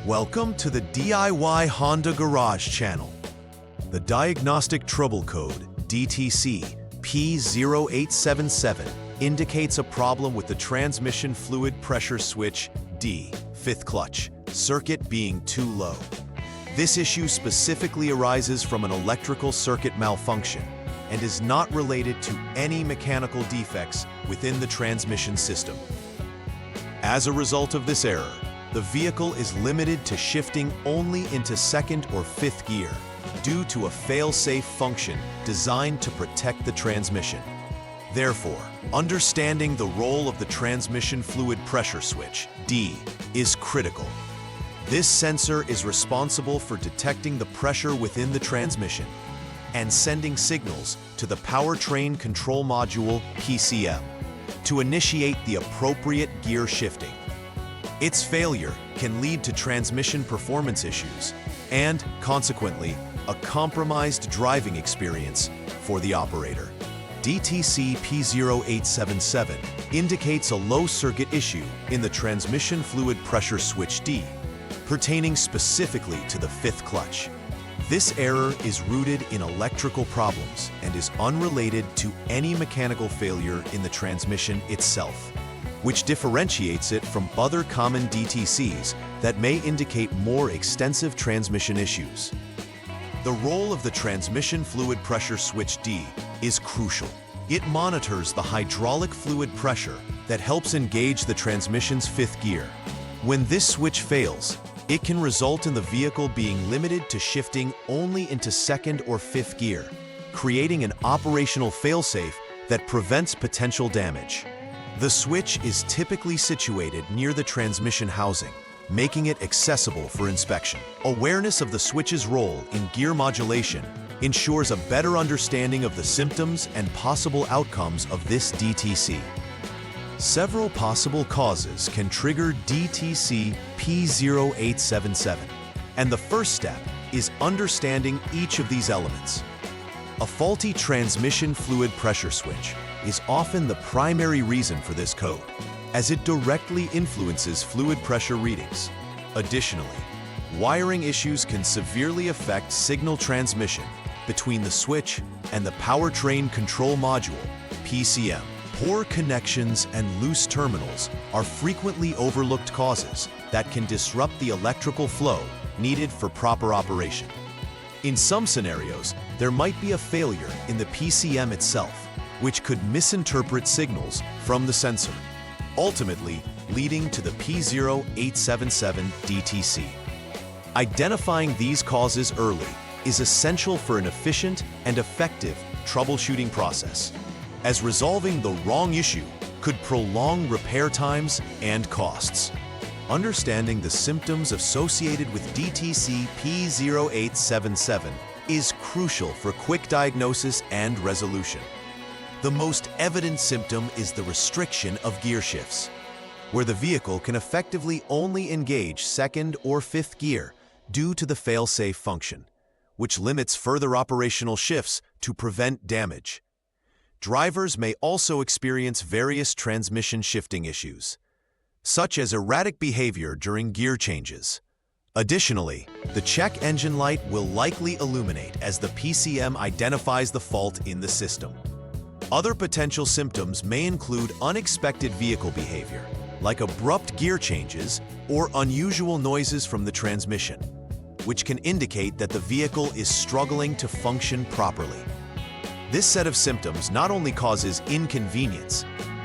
Welcome to the DIY Honda Garage channel. The Diagnostic Trouble Code, DTC P0877, indicates a problem with the transmission fluid pressure switch D, fifth clutch, circuit being too low. This issue specifically arises from an electrical circuit malfunction and is not related to any mechanical defects within the transmission system. As a result of this error, the vehicle is limited to shifting only into second or fifth gear due to a fail-safe function designed to protect the transmission. Therefore, understanding the role of the transmission fluid pressure switch, D, is critical. This sensor is responsible for detecting the pressure within the transmission and sending signals to the powertrain control module, PCM, to initiate the appropriate gear shifting. Its failure can lead to transmission performance issues and, consequently, a compromised driving experience for the operator. DTC P0877 indicates a low circuit issue in the transmission fluid pressure switch D, pertaining specifically to the fifth clutch. This error is rooted in electrical problems and is unrelated to any mechanical failure in the transmission itself, which differentiates it from other common DTCs that may indicate more extensive transmission issues. The role of the transmission fluid pressure switch D is crucial. It monitors the hydraulic fluid pressure that helps engage the transmission's fifth gear. When this switch fails, it can result in the vehicle being limited to shifting only into second or fifth gear, creating an operational failsafe that prevents potential damage. The switch is typically situated near the transmission housing, making it accessible for inspection. Awareness of the switch's role in gear modulation ensures a better understanding of the symptoms and possible outcomes of this DTC. Several possible causes can trigger DTC P0877, and the first step is understanding each of these elements. A faulty transmission fluid pressure switch is often the primary reason for this code, as it directly influences fluid pressure readings. Additionally, wiring issues can severely affect signal transmission between the switch and the powertrain control module, PCM. Poor connections and loose terminals are frequently overlooked causes that can disrupt the electrical flow needed for proper operation. In some scenarios, there might be a failure in the PCM itself, which could misinterpret signals from the sensor, ultimately leading to the P0877 DTC. Identifying these causes early is essential for an efficient and effective troubleshooting process, as resolving the wrong issue could prolong repair times and costs. Understanding the symptoms associated with DTC P0877 is crucial for quick diagnosis and resolution. The most evident symptom is the restriction of gear shifts, where the vehicle can effectively only engage second or fifth gear due to the fail-safe function, which limits further operational shifts to prevent damage. Drivers may also experience various transmission shifting issues, such as erratic behavior during gear changes. Additionally, the check engine light will likely illuminate as the PCM identifies the fault in the system. Other potential symptoms may include unexpected vehicle behavior, like abrupt gear changes or unusual noises from the transmission, which can indicate that the vehicle is struggling to function properly. This set of symptoms not only causes inconvenience,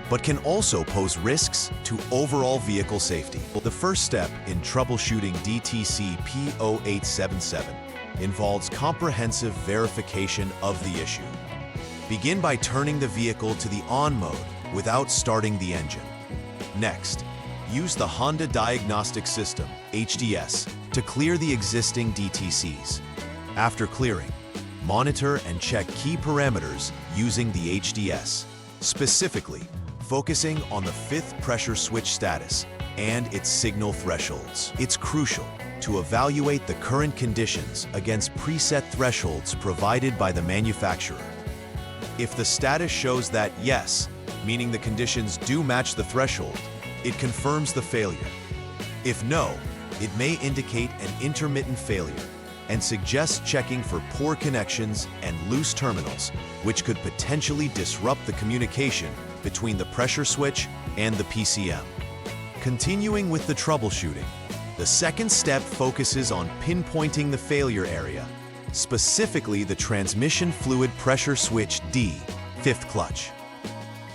but can also pose risks to overall vehicle safety. The first step in troubleshooting DTC P0877 involves comprehensive verification of the issue. Begin by turning the vehicle to the on mode without starting the engine. Next, use the Honda Diagnostic System, HDS, to clear the existing DTCs. After clearing, monitor and check key parameters using the HDS, specifically focusing on the fifth pressure switch status and its signal thresholds. It's crucial to evaluate the current conditions against preset thresholds provided by the manufacturer. If the status shows that yes, meaning the conditions do match the threshold, it confirms the failure. If no, It may indicate an intermittent failure and suggest checking for poor connections and loose terminals, which could potentially disrupt the communication between the pressure switch and the PCM. Continuing with the troubleshooting, the second step focuses on pinpointing the failure area, specifically the transmission fluid pressure switch D, fifth clutch.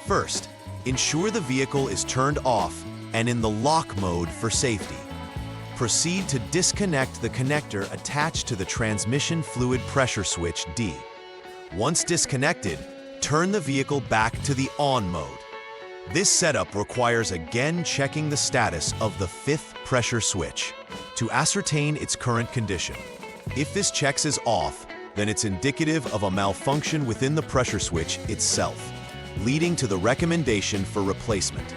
First, ensure the vehicle is turned off and in the lock mode for safety. Proceed to disconnect the connector attached to the transmission fluid pressure switch D. Once disconnected, turn the vehicle back to the on mode. This setup requires again checking the status of the fifth pressure switch to ascertain its current condition. If this checks is off, then it's indicative of a malfunction within the pressure switch itself, leading to the recommendation for replacement.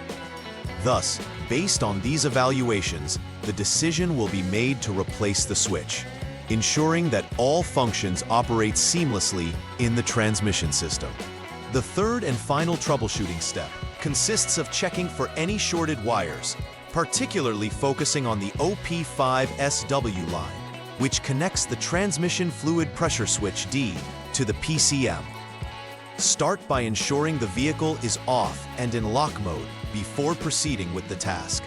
Thus, based on these evaluations, the decision will be made to replace the switch, ensuring that all functions operate seamlessly in the transmission system. The third and final troubleshooting step consists of checking for any shorted wires, particularly focusing on the OP5SW line, which connects the transmission fluid pressure switch D to the PCM. Start by ensuring the vehicle is off and in lock mode before proceeding with the task.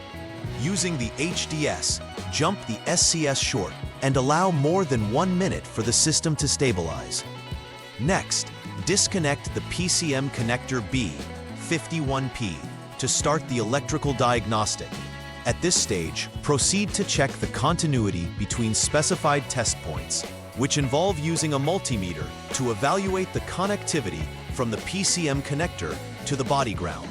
Using the HDS, jump the SCS short and allow more than 1 minute for the system to stabilize. Next, disconnect the PCM connector B51P to start the electrical diagnostic. At this stage, proceed to check the continuity between specified test points, which involve using a multimeter to evaluate the connectivity from the PCM connector to the body ground.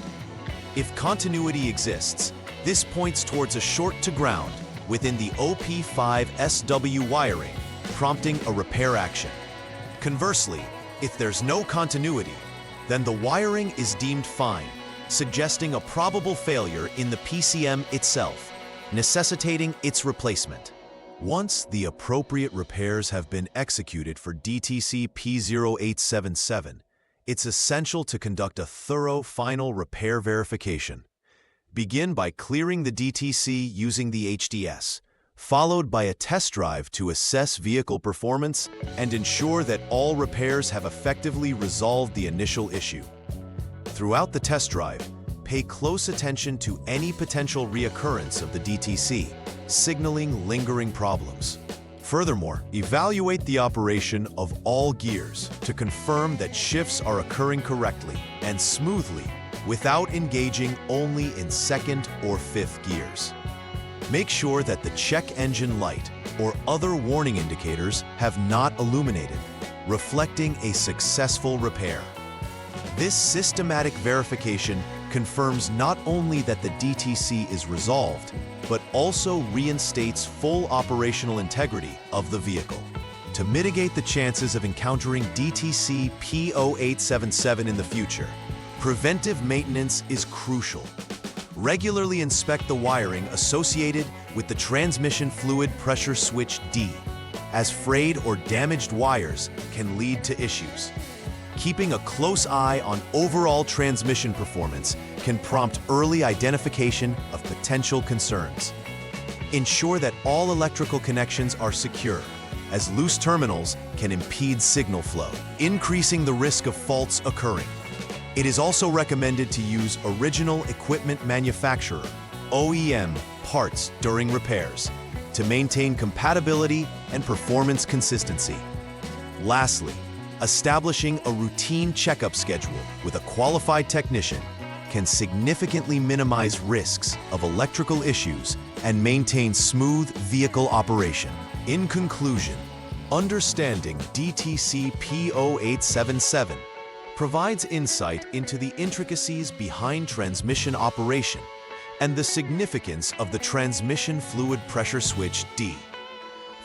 If continuity exists, this points towards a short to ground within the OP5SW wiring, prompting a repair action. Conversely, if there's no continuity, then the wiring is deemed fine, suggesting a probable failure in the PCM itself, necessitating its replacement. Once the appropriate repairs have been executed for DTC P0877, it's essential to conduct a thorough final repair verification. Begin by clearing the DTC using the HDS, followed by a test drive to assess vehicle performance and ensure that all repairs have effectively resolved the initial issue. Throughout the test drive, pay close attention to any potential reoccurrence of the DTC, signaling lingering problems. Furthermore, evaluate the operation of all gears to confirm that shifts are occurring correctly and smoothly without engaging only in second or fifth gears. Make sure that the check engine light or other warning indicators have not illuminated, reflecting a successful repair. This systematic verification confirms not only that the DTC is resolved, but also reinstates full operational integrity of the vehicle. To mitigate the chances of encountering DTC P0877 in the future, preventive maintenance is crucial. Regularly inspect the wiring associated with the transmission fluid pressure switch D, as frayed or damaged wires can lead to issues. Keeping a close eye on overall transmission performance can prompt early identification of potential concerns. Ensure that all electrical connections are secure, as loose terminals can impede signal flow, increasing the risk of faults occurring. It is also recommended to use original equipment manufacturer (OEM) parts during repairs to maintain compatibility and performance consistency. Lastly, establishing a routine checkup schedule with a qualified technician can significantly minimize risks of electrical issues and maintain smooth vehicle operation. In conclusion, understanding DTC P0877 provides insight into the intricacies behind transmission operation and the significance of the transmission fluid pressure switch D.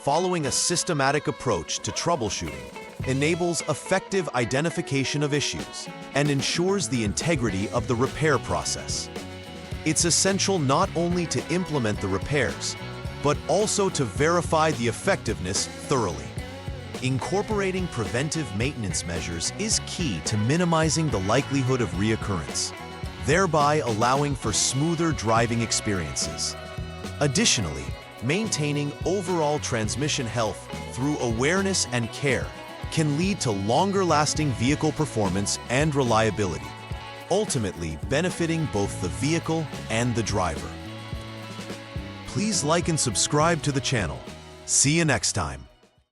Following a systematic approach to troubleshooting enables effective identification of issues and ensures the integrity of the repair process. It's essential not only to implement the repairs, but also to verify the effectiveness thoroughly. Incorporating preventive maintenance measures is key to minimizing the likelihood of reoccurrence, thereby allowing for smoother driving experiences. Additionally, maintaining overall transmission health through awareness and care can lead to longer-lasting vehicle performance and reliability, ultimately benefiting both the vehicle and the driver. Please like and subscribe to the channel. See you next time.